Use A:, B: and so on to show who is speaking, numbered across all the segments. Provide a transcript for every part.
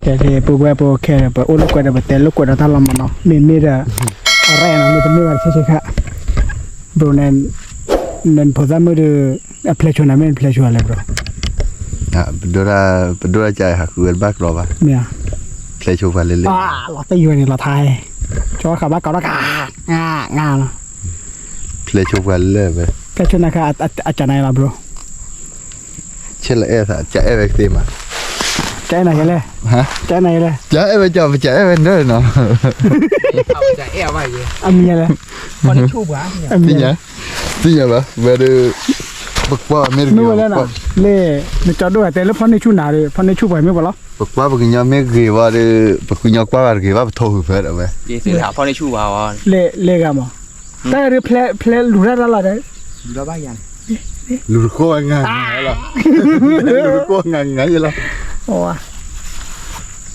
A: แต่ที่ปุ๊บแบบแค่แบบโอ้ลูกกวาดแบบเต้ลูกกวาดท่าลำมันเนาะมีเด้ออะไรนะมีแต่ไม่ว่าใช่ค่ะบรูนั่นพอจะมือเด้อเพลชวนไม่เพลชวนเลยบรู
B: bedoraใจหักเวรบ้ากรอบะ
A: เนี่ย
B: เพลชูฟันเล่น
A: เราตีอยู่นี่เราไทยชัวร์ขับบ้านเก่าละงาเนาะ
B: เพลชูฟันเล่ไป
A: เพลชวนนะคะอาจารย์ไหนล่ะบรู
B: เช่นละจะเอฟเอ็กซ์มา
A: ใจไหนเลย
B: ฮะ
A: ใจไหนเลย
B: จะเอฟจะเอฟเด้อเนาะ
C: เอาจะเอฟไว้ยัง
A: อามีอะไร
C: ตอนนี้ชูบ้า
B: จริงปะเวลาปักว่าไม่รู้
A: ไม่ว่าแล้วนะเล่ในจอดด้วยแต่แล้วพอในชูหนาเลยพอในชูไปไม่พอหรอ
B: ปักว่าปักยาไม่กี่ว่าเลยปักยากว่าอะไรว่าโทรเพื่อนเอาไว้
C: ยี่สิบหาพอในชูบ้าวัน
A: เล่กันมั้งแต่เรื่องเพลหลุดได้แล้ว
C: หลุดบ้ายัง
B: หลุดโค้งงานเหรอหลุดโค้งงานเหรอ
A: โอ้ย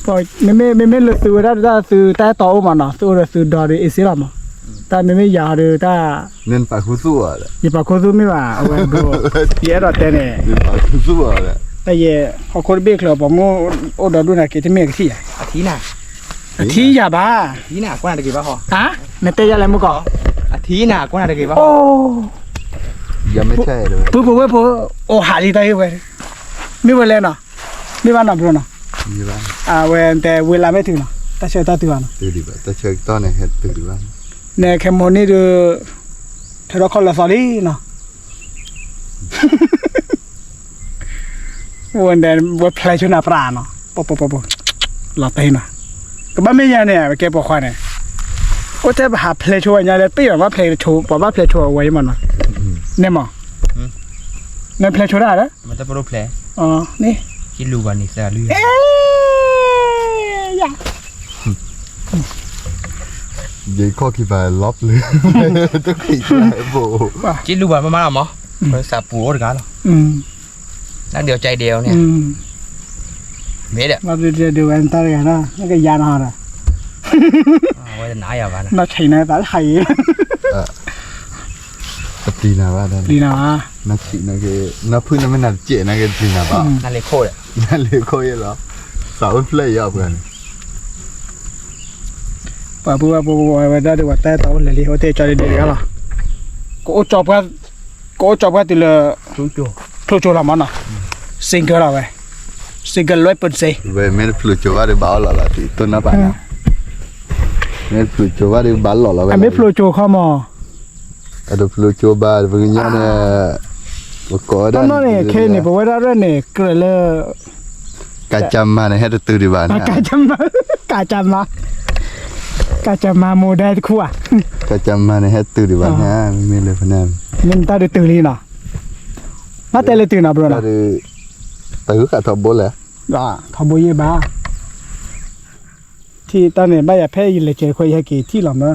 A: พอไม่เลยซื้อได้ซื้อแต่ต่อมาเนาะซื้อดอร์อิสลามแต่ไม่ยาวเลยแต่
B: เงินปากคุสู้อ่ะ
A: ยี่ปากคุสู้ไม่ว่าเอาไว้ดูเยอะดอเต้เนี่ย
B: เงินปากคุสู้อ่ะ
A: แต่เย่พอคนเบรกเลยผมโอ้ดอดูนะเกิดที่เมฆที่
C: อาทิตย์น่ะ
A: ที่ยาบ้า
C: อาทิตย์น่ะกว่าจะกี่บ้าพอ
A: ฮะในเตยอะไรมึงก่อ
C: อาทิตย์น่ะกว่าจะกี่บ้า
A: โอ้
B: ยังไม่ใช่เลย
A: ปุ๊บโอ้หาดีตายเว้ยไม่เวลาเนาะไม่บ้านหนับรู้เนาะ
B: มีบ้าง
A: เว้ยแต่เวลาไม่ถึงเนาะแต่เชื่อตาตัวเนาะ
B: ตื่นดีป่ะแต่เชื่อตอนนี้เห็นตื่นดีบ้าง
A: เนี่ยแค่โมนี่ดูเธอเราคนละสอรี่เนาะวันเดินวันเพลย์ชนะปราเนาะป๊อหลับไปนะก็บ้านไม่ยาเนี่ยเก็บปอกควายเนี่ยโอ้แต่หาเพลย์ชัวร์เนี่ยเลยปีแบบว่าเพลย์ชัวร์บอกว่าเพลย์ชัวร์ไว้มันเนาะเนี่ยมั้งเนี่ยเพลย์ชัวร์ได้แล้ว
C: มันจะโปรเพลย์
A: อ๋อนี่
C: คิดรู้วันนี้ซะลือ
B: ยัยข้อคิดไปล็อบเลยต้องคิดไปโบ
C: คิดรู้วันมาหรอมันสับปูโอ้ยกันหรอนั่นเดียวใจเดียวเนี่ยเม็ดอะ
A: เราเดี๋ยวอันตรายนะนั่นก็ยานหาระ
C: ว่าจะไหนอ่ะวะ
A: น่าใช่นะแต่ใช่
B: ดีนะว่า
A: ดีนะ
B: นักชีนักนักพื้นนั่นไม่นักเจนักดีนะป่ะ
C: นั่นเลยโคตร
B: นั่นเลยโคตรเหรอสาวเพลย์ยาวกัน
A: ป่ะบัวได้ดูว่าแต่ตัวเลยเขาเตะจอดเด็กกันหรอก็จบกันตีเลยทุกโจละมันอ่ะซิงเกิลอะไรซิงเกิล100%
B: เว้ยไม่ได้พลุจว่าได้บ้าหรอล่ะที่ตัวน่ะป่ะนะไม่พลุจว่าได้บ้าหรอล่ะเว้ย
A: ไม่พลุจเข้ามา
B: ada perlu coba bagaimana berkoordinasi.
A: Tanah ni, kini berada ni kerana
B: kacam mana ada tu di mana?
A: Kacam muda itu kuah.
B: Kacam mana ada tu di mana? Milih pernah.
A: Minta di tu ni lah. Mata le tu na bro na.
B: Tahu kat tak boleh.
A: Tak boleh bah. ที่ตอนนี้ไม่อยากแพ้ยินเลยเจอคุยให้กี่ที่หรอเนาะ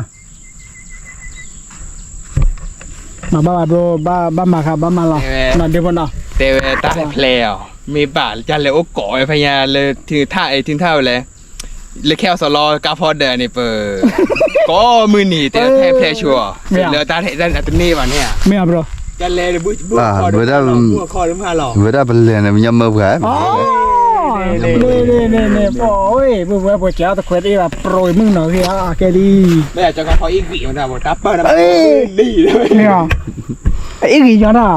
A: มาบ้าโบบ้ามาครับบ้ามาหรอมาเดี๋ยวนะ
C: เตวตาเพลวมีป่าจันเลยโอ้ก่อยพญาเลยถึงท่าเลยเลยแค่สโลกาฟอร์เดอร์นี่เปิดก็มือหนีเตวเพลชัวเลยตาเห็นอันนี้วันเนี่ย
A: ไม่เอาบรอ
C: จันเลยบุ้คอเริ่มหาหลอก
B: เวลาเป็นเรียนมันยังมือแผล
A: นี่โอ้ยบัวเจ้าตะเคียนอีแบบโปรยมึงหน่อยพี่อ่ะแกดี
C: ไม่อยากจะกันพออีกวีมันนะบัวทับเปิ้ลนะดีเลย
A: เนี่ยอีกวีย้อนอ่ะ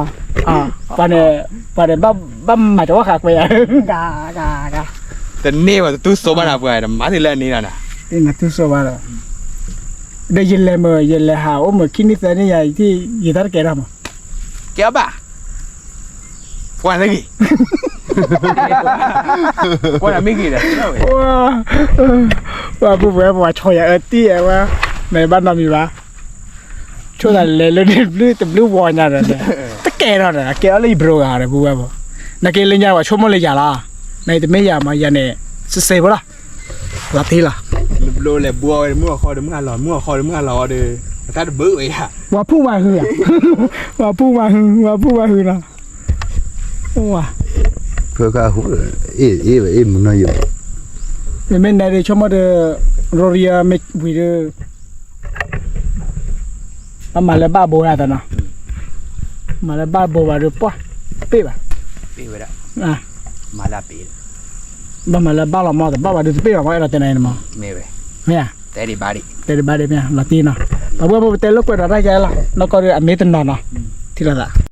A: ปานเนี่ยบ้ามาจะว่าขาดไปอ่ะกา
C: แต่เนี่ยว่าตู้โซบานาเพื่อนมาที่เรื่องนี้นะ
A: นี่นะตู้โซบานาได้ยินเลยหาโอ้เมื่อคิดนิสัยนี่ใหญ่ที่ยีตาร์เกล้ามั้ง
C: เกี่ยวป่ะวันนี้วันไม่กี่เลย
A: ว่าผู้บริหารช่วยตีว่าในบ้านเรามีวะช่วยอะไรเลยลื้อแต่ลื้อวอนอย่างนั้นแต่แกเราเนี่ยแกอะไรบรูอะไรผู้บริหารนักเรียนว่าช่วยมันเลยอย่าละในแต่ไม่อย่ามาอย่างนี้เสียบ่ล่ะลัทธิล่ะ
C: โลเลยบัวมั่วคอเดือดมั่วหล่อมั่วคอเดือดมั่วหล่อเด้อถ้าเบื่อไอ้ห่า
A: ว่าผู้มาหือว่าผู้มาหือนะว้า
B: เพื่อการหูมึงน้อยอยู่
A: ไม่ได้เลยชมว่าเดอโรเรียไม่วิเดอมาเลยบ้าโบราณแต่เนาะมาเลยบ้าโบราณหรือปะปีป่ะ
C: ปีไปแล้ว
A: มา
C: ลาปี
A: ဘာမှလည်းဘာလို့မတော့ဘာဘာဒီပြေတော့အဲ့ဒါတင်နေမှာ
C: မေပဲ
A: မင်း
C: တဲဒီဘာဒီ
A: တဲ့ဘာဒီမင်းလာတီနာဘာဘာတဲလောက်ကွက်တော့ရိုက်ကြလားနော်ကောရအမေတနာနော်တိလာ